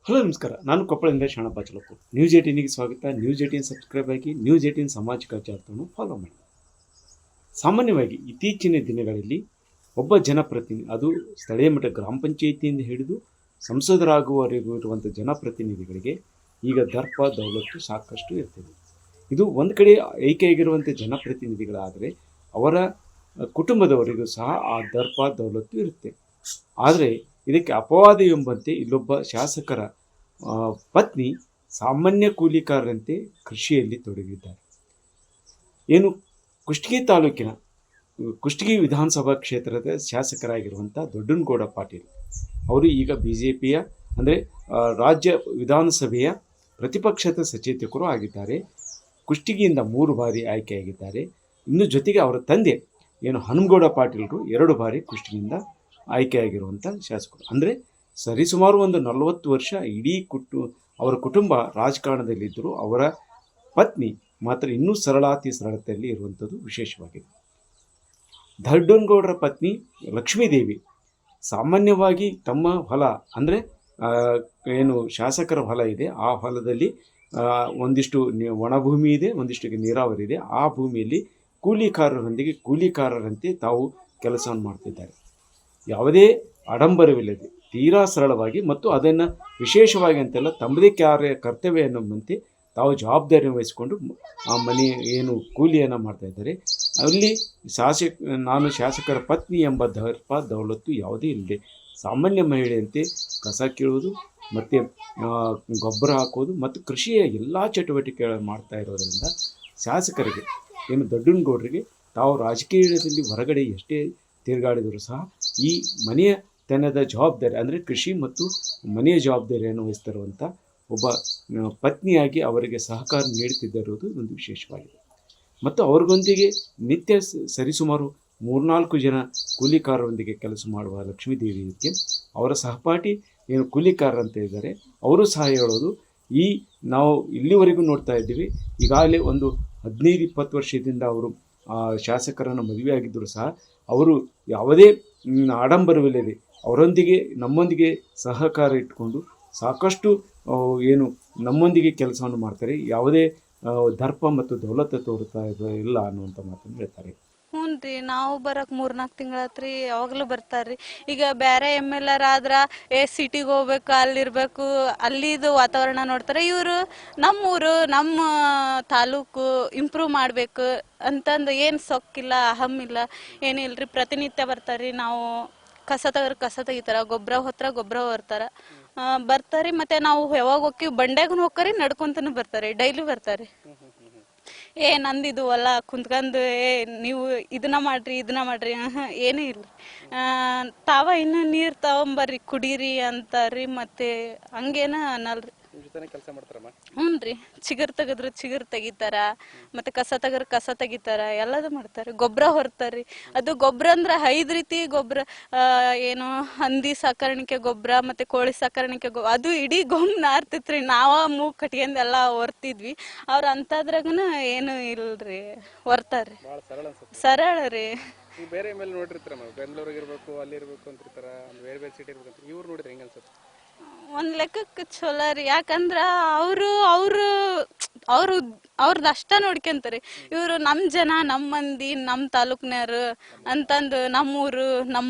Hello ನಮಸ್ಕಾರ, ನಾನು ಕೊಪ್ಪಳದಿಂದ Shanappa ಚಲಪು. News 18ಗೆ ಸ್ವಾಗತ. ನ್ಯೂಸ್ 18 ಸಬ್ಸ್ಕ್ರೈಬ್ ಆಗಿ, ನ್ಯೂಸ್ 18 ಸಾಮಾಜಿಕ ಜಾಲತಾಣವನ್ನು ಫಾಲೋ ಮಾಡಿ. ಸಾಮಾನ್ಯವಾಗಿ ಇತ್ತೀಚಿನ ದಿನಗಳಲ್ಲಿ ಒಬ್ಬ ಜನಪ್ರತಿನಿಧಿ, ಅದು ಸ್ಥಳೀಯ ಮಟ್ಟ ಗ್ರಾಮ ಪಂಚಾಯಿತಿಯಿಂದ ಹಿಡಿದು ಸಂಸದರಾಗುವವರೆಗೂ ಇರುವಂಥ ಜನಪ್ರತಿನಿಧಿಗಳಿಗೆ ಈಗ ದರ್ಪ ದೌಲತ್ತು ಸಾಕಷ್ಟು ಇರ್ತದೆ. ಇದು ಒಂದು ಕಡೆ ಆಯ್ಕೆಯಾಗಿರುವಂಥ ಜನಪ್ರತಿನಿಧಿಗಳಾದರೆ ಅವರ ಕುಟುಂಬದವರಿಗೂ ಸಹ ಆ ದರ್ಪ ದೌಲತ್ತು ಇರುತ್ತೆ. ಆದರೆ ಇದಕ್ಕೆ ಅಪವಾದ ಎಂಬಂತೆ ಇಲ್ಲೊಬ್ಬ ಶಾಸಕರ ಪತ್ನಿ ಸಾಮಾನ್ಯ ಕೂಲಿಕಾರರಂತೆ ಕೃಷಿಯಲ್ಲಿ ತೊಡಗಿದ್ದಾರೆ. ಏನು ಕುಷ್ಟಗಿ ತಾಲೂಕಿನ ಕುಷ್ಟಗಿ ವಿಧಾನಸಭಾ ಕ್ಷೇತ್ರದ ಶಾಸಕರಾಗಿರುವಂಥ ದೊಡ್ಡನಗೌಡ ಪಾಟೀಲ್ ಅವರು ಈಗ BJPಯ ಅಂದರೆ ರಾಜ್ಯ ವಿಧಾನಸಭೆಯ ಪ್ರತಿಪಕ್ಷದ ಸಚೇತಕರು ಆಗಿದ್ದಾರೆ. ಕುಷ್ಟಗಿಯಿಂದ 3 ಬಾರಿ ಆಯ್ಕೆಯಾಗಿದ್ದಾರೆ. ಇನ್ನು ಜೊತೆಗೆ ಅವರ ತಂದೆ ಏನು ಹನುಮಗೌಡ ಪಾಟೀಲ್ರು 2 ಬಾರಿ ಕುಷ್ಟಗಿಯಿಂದ ಆಯ್ಕೆಯಾಗಿರುವಂಥ ಶಾಸಕರು. ಅಂದರೆ ಸರಿಸುಮಾರು ಒಂದು 40 ವರ್ಷ ಇಡೀ ಅವರ ಕುಟುಂಬ ರಾಜಕಾರಣದಲ್ಲಿದ್ದರು. ಅವರ ಪತ್ನಿ ಮಾತ್ರ ಇನ್ನೂ ಸರಳಾತಿ ಸರಳತೆಯಲ್ಲಿ ಇರುವಂಥದ್ದು ವಿಶೇಷವಾಗಿದೆ. ದೊಡ್ಡನಗೌಡರ ಪತ್ನಿ ಲಕ್ಷ್ಮೀದೇವಿ ಸಾಮಾನ್ಯವಾಗಿ ತಮ್ಮ ಹೊಲ ಅಂದರೆ ಏನು ಶಾಸಕರ ಹೊಲ ಇದೆ, ಆ ಹೊಲದಲ್ಲಿ ಒಂದಿಷ್ಟು ಒಣಭೂಮಿ ಇದೆ, ಒಂದಿಷ್ಟು ನೀರಾವರಿ ಇದೆ. ಆ ಭೂಮಿಯಲ್ಲಿ ಕೂಲಿಕಾರರಂತೆ ತಾವು ಕೆಲಸವನ್ನು ಮಾಡ್ತಿದ್ದಾರೆ. ಯಾವುದೇ ಆಡಂಬರವಿಲ್ಲದೆ ತೀರಾ ಸರಳವಾಗಿ ಮತ್ತು ಅದನ್ನು ವಿಶೇಷವಾಗಿ ಅಂತೆಲ್ಲ ತಮ್ಮದೇ ಕರ್ತವ್ಯ ಎನ್ನುವಂತೆ ತಾವು ಜವಾಬ್ದಾರಿ ವಹಿಸಿಕೊಂಡು ಆ ಮನೆ ಏನು ಕೂಲಿಯನ್ನು ಮಾಡ್ತಾಯಿದ್ದಾರೆ. ಅಲ್ಲಿ ನಾನು ಶಾಸಕರ ಪತ್ನಿ ಎಂಬ ದರ್ಪ ದೌಲತ್ತು ಯಾವುದೇ ಇಲ್ಲದೆ ಸಾಮಾನ್ಯ ಮಹಿಳೆಯಂತೆ ಕಸ ಕೀಳುವುದು ಮತ್ತು ಗೊಬ್ಬರ ಹಾಕೋದು ಮತ್ತು ಕೃಷಿಯ ಎಲ್ಲ ಚಟುವಟಿಕೆಗಳನ್ನು ಮಾಡ್ತಾ ಇರೋದರಿಂದ ಶಾಸಕರಿಗೆ ಏನು ದೊಡ್ಡನಗೌಡರಿಗೆ ತಾವು ರಾಜಕೀಯದಲ್ಲಿ ಹೊರಗಡೆ ಎಷ್ಟೇ ತಿರುಗಾಡಿದರೂ ಸಹ ಈ ಮನೆಯ ತನ್ನದ ಜವಾಬ್ದಾರಿ ಅಂದರೆ ಕೃಷಿ ಮತ್ತು ಮನೆಯ ಜವಾಬ್ದಾರಿಯನ್ನು ವಹಿಸ್ತಿರುವಂಥ ಒಬ್ಬ ಪತ್ನಿಯಾಗಿ ಅವರಿಗೆ ಸಹಕಾರ ನೀಡುತ್ತಿದ್ದಿರುವುದು ಒಂದು ವಿಶೇಷವಾಗಿದೆ. ಮತ್ತು ಅವ್ರಿಗೊಂದಿಗೆ ನಿತ್ಯ ಸರಿಸುಮಾರು 3-4 ಜನ ಕೂಲಿಕಾರರೊಂದಿಗೆ ಕೆಲಸ ಮಾಡುವ ಲಕ್ಷ್ಮೀದೇವಿಗೆ ಅವರ ಸಹಪಾಠಿ ಏನು ಕೂಲಿಕಾರರಂತ ಇದ್ದಾರೆ ಅವರು ಸಹ ಹೇಳೋದು, ನಾವು ಇಲ್ಲಿವರೆಗೂ ನೋಡ್ತಾ ಇದ್ದೀವಿ, ಈಗಾಗಲೇ ಒಂದು 15-20 ವರ್ಷದಿಂದ ಅವರು ಶಾಸಕರನ್ನು ಮದುವೆಯಾಗಿದ್ದರೂ ಸಹ ಅವರು ಯಾವುದೇ ಆಡಂಬರವಿಲ್ಲದೆ ಅವರೊಂದಿಗೆ ನಮ್ಮೊಂದಿಗೆ ಸಹಕಾರ ಇಟ್ಕೊಂಡು ಸಾಕಷ್ಟು ಏನು ನಮ್ಮೊಂದಿಗೆ ಕೆಲಸವನ್ನು ಮಾಡ್ತಾರೆ. ಯಾವುದೇ ದರ್ಪ ಮತ್ತು ದೌಲತ್ತು ತೋರ್ತಾ ಇಲ್ಲ ಅನ್ನುವಂಥ ಮಾತನ್ನು ಹೇಳ್ತಾರೆ. ಹ್ಞೂ ರೀ, ನಾವು ಬರಕ್ಕೆ 3-4 ತಿಂಗಳಾತ್ರಿ, ಯಾವಾಗಲೂ ಬರ್ತಾರ್ರಿ. ಈಗ ಬೇರೆ MLR ಆದ್ರೆ ಸಿಟಿಗೆ ಹೋಗ್ಬೇಕು, ಅಲ್ಲಿರ್ಬೇಕು, ಅಲ್ಲಿದು ವಾತಾವರಣ ನೋಡ್ತಾರೆ. ಇವರು ನಮ್ಮೂರು ನಮ್ಮ ತಾಲೂಕು ಇಂಪ್ರೂವ್ ಮಾಡಬೇಕು ಅಂತಂದು ಏನು ಸೊಕ್ಕಿಲ್ಲ, ಅಹಮ್ಮಿಲ್ಲ, ಏನಿಲ್ರಿ. ಪ್ರತಿನಿತ್ಯ ಬರ್ತಾರ್ರಿ. ನಾವು ಕಸ ತೆಗಿತಾರ, ಗೊಬ್ಬರ ಹೊರ್ತಾರ ಬರ್ತಾರೆ. ಮತ್ತೆ ನಾವು ಯಾವಾಗ ಹೋಗ್ತೀವಿ ಬಂಡ್ಯಾಗೂ ಹೋಗ್ತಾರಿ, ನಡ್ಕೊಂತನೂ ಬರ್ತಾರೆ, ಡೈಲಿ ಬರ್ತಾರೆ. ನಂದಿದು ಹೊಲ ಕುಂತ್ಕೊಂಡು ನೀವು ಇದನ್ನ ಮಾಡ್ರಿ ಏನೂ ಇಲ್ಲ. ತಾವ ಇನ್ನು ನೀರು ತಗೊಂಬರ್ರಿ ಕುಡೀರಿ ಅಂತಾರ್ರಿ. ಮತ್ತೆ ಹಂಗೇನ ಅನ್ನಲ್ರಿ. ಹ್ಞೂ ರೀ, ಚಿಗುರು ತೆಗಿತಾರ, ಮತ್ತೆ ಕಸ ತೆಗಿತಾರ, ಎಲ್ಲದು ಮಾಡ್ತಾರೆ. ಗೊಬ್ಬರ ಹೊರ್ತಾರ್ರಿ. ಅದು ಗೊಬ್ಬರ ಅಂದ್ರೆ 5 ರೀತಿ ಗೊಬ್ಬರ, ಏನು ಹಂದಿ ಸಾಕಾಣಿಕೆ ಗೊಬ್ಬರ, ಮತ್ತೆ ಕೋಳಿ ಸಾಕಾಣಿಕೆ ಗೊಬ್ಬರ, ಅದು ಇಡೀ ಗೊಮ್ಮನ ಆರ್ತಿತ್ರಿ. ನಾವ ಮೂಗ್ ಕಟ್ಕೊಂಡೆಲ್ಲ ಹೊರ್ತಿದ್ವಿ. ಅವ್ರ ಅಂತದ್ರಾಗನ ಏನು ಇಲ್ರಿ, ಹೊರ್ತಾರ್ರಿ. ಸರಳ ರೀ. ಬೇರೆ ಮೇಲೆ ನೋಡಿರ್ತಾರ, ಬೆಂಗಳೂರಿಗೆ ಇರ್ಬೇಕು, ಅಲ್ಲಿ ಇರ್ಬೇಕು ಅಂತಿರ್ತಾರ, ಬೇರೆ ಬೇರೆ ಸಿಟಿ ಇರ್ಬೇಕು ಅಂತ. ಇವ್ರು ನೋಡಿದ್ರೆ ಹೆಂಗ ಅನ್ಸುತ್ತೆ? ಒಂದ್ ಲೆಕ್ಕಕ್ಕೆ ಚಲೋ ರೀ. ಯಾಕಂದ್ರ ಅವ್ರದ್ದು ಅಷ್ಟ ನೋಡ್ಕೊಂತಾರೆ. ಇವರು ನಮ್ಮ ಜನ, ನಮ್ಮ ಮಂದಿ, ನಮ್ಮ ತಾಲೂಕ್ನವ್ರು ಅಂತಂದು ನಮ್ಮೂರು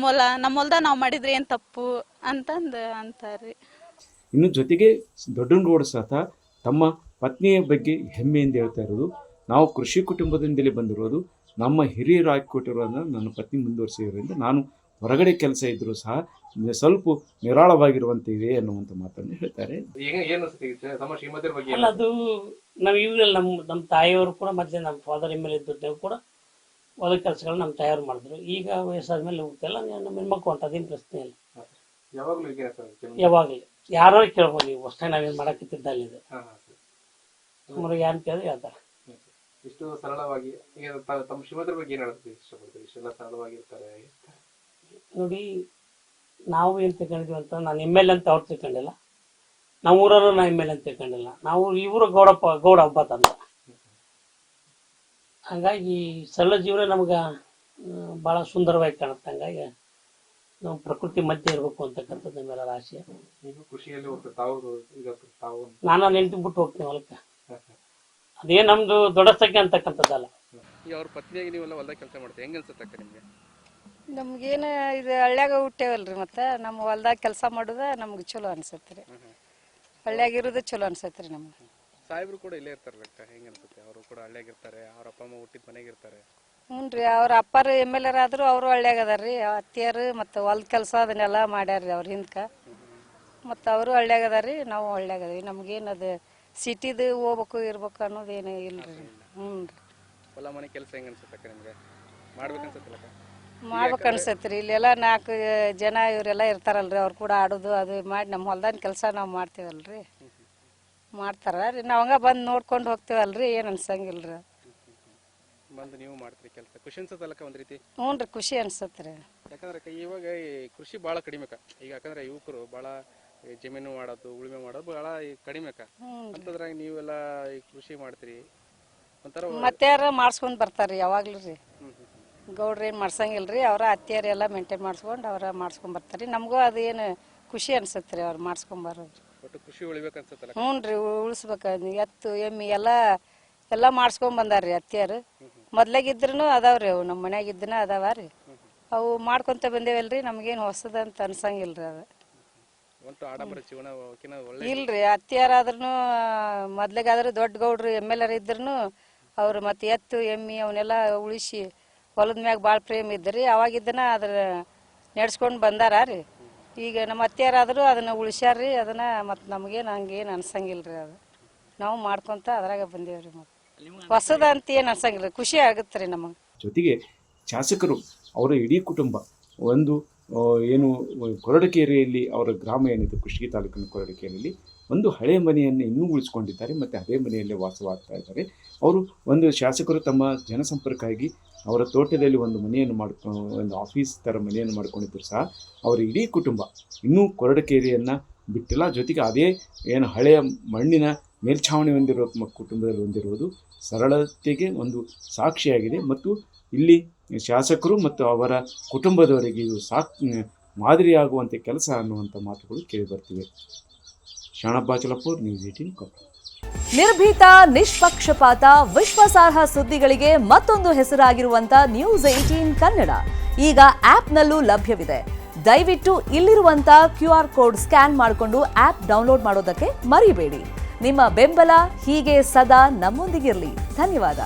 ನಮ್ಮೊಲ್ದ ನಾವು ಮಾಡಿದ್ರೆ ಏನ್ ತಪ್ಪು ಅಂತಂದು ಅಂತಾರ್ರಿ. ಇನ್ನು ಜೊತೆಗೆ ದೊಡ್ಡನಗೌಡ ಸಹ ತಮ್ಮ ಪತ್ನಿಯ ಬಗ್ಗೆ ಹೆಮ್ಮೆಯಿಂದ ಹೇಳ್ತಾ ಇರೋದು, ನಾವು ಕೃಷಿ ಕುಟುಂಬದಿಂದಲೇ ಬಂದಿರೋದು, ನಮ್ಮ ಹಿರಿಯರು ಹಾಕಿಕೊಟ್ಟಿರೋದನ್ನ ನನ್ನ ಪತ್ನಿ ಮುಂದುವರಿಸಿರೋದ್ರಿಂದ ನಾನು ಹೊರಗಡೆ ಕೆಲಸ ಇದ್ದರೂ ಸಹ ಸ್ವಲ್ಪ ನಿರಾಳವಾಗಿರುವಂತಿದೆ ಅನ್ನುವಂಥ ಮಾತನ್ನು ಹೇಳ್ತಾರೆ. ಅಲ್ಲ, ಅದು ನಾವು ಇವ್ರಲ್ಲಿ ನಮ್ಮ ತಾಯಿಯವರು ಕೂಡ ಮತ್ತೆ ನಮ್ಮ ಫಾದರ್ ಮೇಲೆ ಇದ್ದಿದ್ದೇವೆ ಕೂಡ ಹೊಲ ಕೆಲಸಗಳನ್ನ ನಮ್ಮ ತಾಯಿಯವರು ಮಾಡಿದ್ರು. ಈಗ ವಯಸ್ಸಾದ ಮೇಲೆ ಹೋಗ್ತಿಲ್ಲ, ನಮ್ಮ ಹೆಣ್ಮಕ್ಳು ಅಂತ ಅದೇನು ಪ್ರಶ್ನೆ ಇಲ್ಲ. ಯಾವಾಗಲೂ ಯಾರೋ ಕೇಳ್ಬೋದು, ನೀವು ಅಷ್ಟೇ ನಾವೇನು ಮಾಡಕ್ಕಿದ್ದ ಅಲ್ಲಿದೆ ಸುಮಾರು ಯಾರು ಕೇಳಿದ್ರೆ ಹೇಳ್ತಾರೆ. ಇಷ್ಟು ಸರಳವಾಗಿ ತಮ್ಮ ಶ್ರೀಮಂತರ ಬಗ್ಗೆ ಏನು ಹೇಳೋದಕ್ಕೆ ಇಷ್ಟಪಡ್ತೀವಿ? ಇಷ್ಟೆಲ್ಲ ಸರಳವಾಗಿರ್ತಾರೆ ನೋಡಿ. ನಾವು ಏನು ತಿಳ್ಕೊಂಡಿದ್ವಿ ಅಂತ, ನಾನು ML ಅಂತ ಅವ್ರು ತಿಳ್ಕೊಂಡಿಲ್ಲ, ನಾವು ಊರವರು ನಾ ML ಅಂತ ತಿಳ್ಕೊಂಡಿಲ್ಲ. ನಾವು ಇವರು ಗೌಡ ಹಬ್ಬ ತಂದ. ಹಂಗಾಗಿ ಸರಳ ಜೀವನ ನಮ್ಗೆ ಭಾಳ ಸುಂದರವಾಗಿ ಕಾಣುತ್ತೆ. ಹಂಗಾಗಿ ನಾವು ಪ್ರಕೃತಿ ಮಧ್ಯೆ ಇರಬೇಕು ಅಂತಕ್ಕಂಥದ್ದು ನಮ್ಮೆಲ್ಲರ ಆಶಯ. ಈಗ ಕೃಷಿಯಲ್ಲಿ ಹೋಗ್ತಾರೆ ತಾವು, ಈಗ ತಾವು ನಾನು ನೆಂಟು ಬಿಟ್ಟು ಹೋಗ್ತೀನಿ ಹೊಲಕ್ಕೆ. ಅದೇ ನಮ್ದು ದೊಡ್ಡ ಸಂಖ್ಯೆ ಅಂತಕ್ಕಂಥದ್ದಲ್ಲ. ಈಗ ಅವ್ರ ಪತ್ನಿಯಾಗಿ ನೀವೆಲ್ಲ ಹೊಲ್ದಾಗ ಕೆಲಸ ಮಾಡ್ತೀವಿ, ಹೆಂಗೆ ಅನ್ಸುತ್ತೆ ಅಕ್ಕ ನಿಮಗೆ? ನಮ್ಗೇನು ಇದು ಹಳ್ಳ್ಯಾಗ ಹುಟ್ಟೇವಲ್ರಿ, ಮತ್ತು ನಮ್ಮ ಹೊಲ್ದಾಗ ಕೆಲಸ ಮಾಡೋದು ನಮ್ಗೆ ಚಲೋ ಅನ್ಸತ್ತೆ ರೀ. ಹಳ್ಳ್ಯಾಗ ಇರೋದು ಚಲೋ ಅನ್ಸತ್ತೆ ರೀ ನಮ್ಗೆ. ಸಾಹೇಬ್ರು ಕೂಡ ಇಲ್ಲೇ ಇರ್ತಾರಲ್ಲ ಅಕ್ಕ, ಹೆಂಗೆ ಅನ್ಸುತ್ತೆ? ಅವರು ಕೂಡ ಹಳ್ಳಿಯಾಗ ಇರ್ತಾರೆ, ಅವ್ರ ಅಪ್ಪ ಅಮ್ಮ ಹುಟ್ಟಿದ ಮನೆಗೆ ಇರ್ತಾರೆ. ಹ್ಞೂ ರೀ, ಅವ್ರ ಅಪ್ಪಾರು MLA ಆದರೂ ಅವರು ಹಳ್ಳ್ಯಾಗ ಅದಾರ ರೀ. ಅತ್ತಿಯರು ಮತ್ತು ಹೊಲ್ದ ಕೆಲಸ ಅದನ್ನೆಲ್ಲ ಮಾಡ್ಯಾರ ಅವ್ರ ಹಿಂದ್ಕೆ. ಮತ್ತು ಅವರು ಹಳ್ಳ್ಯಾಗ ಅದಾರ ರೀ, ನಾವು ಹಳ್ಳ್ಯಾಗ ಅದೀವಿ. ನಮ್ಗೇನು ಅದು ಸಿಟಿದು ಹೋಗ್ಬೇಕು ಇರ್ಬೇಕು ಅನ್ನೋದೇನು ಇಲ್ಲ ರೀ. ಹ್ಞೂ ರೀ. ಹೊಲ ಮನೆ ಕೆಲಸ ಹೆಂಗೆ ಅನ್ಸುತ್ತೆ ಅಕ್ಕ ನಿಮಗೆ? ಮಾಡ್ಬೇಕು ಅನ್ಸುತ್ತಲ್ಲ ಅಕ್ಕ? ಮಾಡ್ಬೇಕು ಅನ್ಸತ್ತೆ ರೀ. ಇಲ್ಲೆಲ್ಲ 4 ಜನ ಇವರೆಲ್ಲ ಇರ್ತಾರಲ್ರಿ, ಅವ್ರು ಕೂಡ ಆಡೋದು ಅದು ಮಾಡಿ ನಮ್ಮ ಹೊಲ್ದಾನ ಕೆಲಸ ನಾವು ಮಾಡ್ತೀವಲ್ರಿ. ಮಾಡ್ತಾರ ರೀ, ನಾವು ಹಂಗೆ ಬಂದು ನೋಡ್ಕೊಂಡು ಹೋಗ್ತೀವಲ್ರಿ, ಏನು ಅನ್ಸಂಗಿಲ್ಲ ರೀ. ಬಂದು ನೀವು ಮಾಡ್ತೀರಿ ಕೆಲಸ, ಖುಷಿ ಅನ್ಸುತ್ತಲ್ಲಕ್ಕ ಒಂದು ರೀತಿ? ಹ್ಞೂ ರೀ, ಖುಷಿ ಅನ್ಸತ್ತೆ ರೀ. ಯಾಕಂದ್ರೆ ಅಕ್ಕ ಇವಾಗ ಈ ಕೃಷಿ ಭಾಳ ಕಡಿಮೆ ಅಕ್ಕ. ಈಗ ಯಾಕಂದ್ರೆ ಯುವಕರು ಭಾಳ ಜಮೀನು ಮಾಡೋದು, ಉಳುಮೆ ಮಾಡೋದು ಭಾಳ ಕಡಿಮೆ ಅಕ್ಕ. ಅಂತದ್ರಾಗ ನೀವೆಲ್ಲ ಈ ಕೃಷಿ ಮಾಡ್ತೀರಿ ಒಂಥರ. ಮತ್ತೆ ಯಾರ ಮಾಡಿಸ್ಕೊಂಡು ಬರ್ತಾರ್ರಿ ಯಾವಾಗ್ಲೂ ರೀ. ಗೌಡ್ರು ಏನು ಮಾಡ್ಸಂಗಿಲ್ಲ ರೀ, ಅವರ ಅತ್ತಿಯರು ಎಲ್ಲ ಮೇಂಟೈನ್ ಮಾಡಿಸ್ಕೊಂಡು ಅವರ ಮಾಡಿಸ್ಕೊಂಡು ಬರ್ತಾರೆ. ನಮಗೂ ಅದು ಏನು ಖುಷಿ ಅನ್ಸುತ್ತೆ ರೀ ಅವ್ರು ಮಾಡಿಸ್ಕೊಂಬರೋದು. ಒಟ್ಟು ಕೃಷಿ ಉಳಿಬೇಕು ಅನ್ಸುತ್ತಲ್ಲ? ಹ್ಞೂ ರೀ, ಉಳಿಸ್ಬೇಕು. ಎತ್ತು ಎಮ್ಮಿ ಎಲ್ಲ ಮಾಡಿಸ್ಕೊಂಡ್ ಬಂದಾರ್ರಿ ಅತ್ತಿಯರು. ಮೊದ್ಲಾಗಿದ್ರು ಅದಾವ್ರಿ, ಅವು ನಮ್ಮ ಮನ್ಯಾಗಿದ್ದನ ಅದಾವ ರೀ. ಅವು ಮಾಡ್ಕೊಂತ ಬಂದೇವಲ್ರಿ, ನಮಗೇನು ಹೊಸದಂತ ಅನ್ಸಂಗಿಲ್ಲ ರೀ ಅದು. ಒಟ್ಟು ಆಡಂಬರ ಜೀವನ ಇಲ್ರಿ, ಅತ್ತಿಯರಾದ್ರೂ ಮೊದ್ಲಿಗಾದ್ರೂ ದೊಡ್ಡ ಗೌಡ್ರು MLA ಇದ್ರು ಅವ್ರು ಮತ್ತೆ ಎತ್ತು ಎಮ್ಮಿ ಅವನ್ನೆಲ್ಲ ಉಳಿಸಿ ಹೊಲದ ಮ್ಯಾಗ ಭಾಳ ಪ್ರೇಮ ಇದ್ರಿ. ಅವಾಗಿದ್ದನ ಅದ್ರ ನಡ್ಸ್ಕೊಂಡು ಬಂದಾರ ರೀ. ಈಗ ನಮ್ಮ ಅತ್ತಿಯರಾದ್ರೂ ಅದನ್ನ ಉಳಿಸ್ಯಾರ್ರಿ. ಅದನ್ನ ಮತ್ತು ನಮಗೇನು ಹಂಗೇನು ಅನ್ಸಂಗಿಲ್ರಿ. ಅದು ನಾವು ಮಾಡ್ಕೊಂತ ಅದ್ರಾಗ ಬಂದೇವ್ರಿ. ಮತ್ತೆ ಹೊಸದ ಅಂತ ಏನು ಅನ್ಸಂಗಿಲ್ಲ, ಖುಷಿ ಆಗುತ್ತೆ ರೀ ನಮಗೆ. ಜೊತೆಗೆ ಶಾಸಕರು ಅವರ ಇಡೀ ಕುಟುಂಬ ಒಂದು ಏನು ಕೊರಟಗೆರೆಯಲ್ಲಿ ಅವರ ಗ್ರಾಮ ಏನಿದೆ, ಕುಷ್ಟಗಿ ತಾಲೂಕಿನ ಕೊರಟಗೆರೆಯಲ್ಲಿ ಒಂದು ಹಳೆಯ ಮನೆಯನ್ನು ಇನ್ನೂ ಉಳಿಸ್ಕೊಂಡಿದ್ದಾರೆ ಮತ್ತು ಅದೇ ಮನೆಯಲ್ಲೇ ವಾಸವಾಗ್ತಾ ಇದ್ದಾರೆ. ಅವರು ಒಂದು ಶಾಸಕರು ತಮ್ಮ ಜನಸಂಪರ್ಕವಾಗಿ ಅವರ ತೋಟದಲ್ಲಿ ಒಂದು ಮನೆಯನ್ನು ಒಂದು ಆಫೀಸ್ ಥರ ಮನೆಯನ್ನು ಮಾಡ್ಕೊಂಡಿದ್ರು ಸಹ ಅವರ ಇಡೀ ಕುಟುಂಬ ಇನ್ನೂ ಕೊರಟಗೆರೆಯನ್ನು ಬಿಟ್ಟಿಲ್ಲ. ಜೊತೆಗೆ ಅದೇ ಏನು ಹಳೆಯ ಮಣ್ಣಿನ ಮೇಲ್ಛಾವಣಿ ಹೊಂದಿರೋ ಕುಟುಂಬದಲ್ಲಿ ಹೊಂದಿರುವುದು ಸರಳತೆಗೆ ಒಂದು ಸಾಕ್ಷಿಯಾಗಿದೆ. ಮತ್ತು ಇಲ್ಲಿ ಶಾಸಕರು ಮತ್ತು ಅವರ ಕುಟುಂಬದವರಿಗೆ ಇದು ಮಾದರಿಯಾಗುವಂಥ ಕೆಲಸ ಅನ್ನುವಂಥ ಮಾತುಗಳು ಕೇಳಿಬರ್ತಿವೆ. ಶಾಣಪ್ಪಾಚಲಪುರ್, ನ್ಯೂಸ್ 18 ಕೊಪ್ಪಳ. ನಿರ್ಭೀತ, ನಿಷ್ಪಕ್ಷಪಾತ, ವಿಶ್ವಾಸಾರ್ಹ ಸುದ್ದಿಗಳಿಗೆ ಮತ್ತೊಂದು ಹೆಸರಾಗಿರುವಂತ ನ್ಯೂಸ್ 18 ಕನ್ನಡ ಈಗ ಆಪ್ನಲ್ಲೂ ಲಭ್ಯವಿದೆ. ದಯವಿಟ್ಟು ಇಲ್ಲಿರುವಂತ QR ಕೋಡ್ ಸ್ಕ್ಯಾನ್ ಮಾಡಿಕೊಂಡು ಆಪ್ ಡೌನ್ಲೋಡ್ ಮಾಡೋದಕ್ಕೆ ಮರಿಬೇಡಿ. ನಿಮ್ಮ ಬೆಂಬಲ ಹೀಗೆ ಸದಾ ನಮ್ಮೊಂದಿಗಿರಲಿ. ಧನ್ಯವಾದ.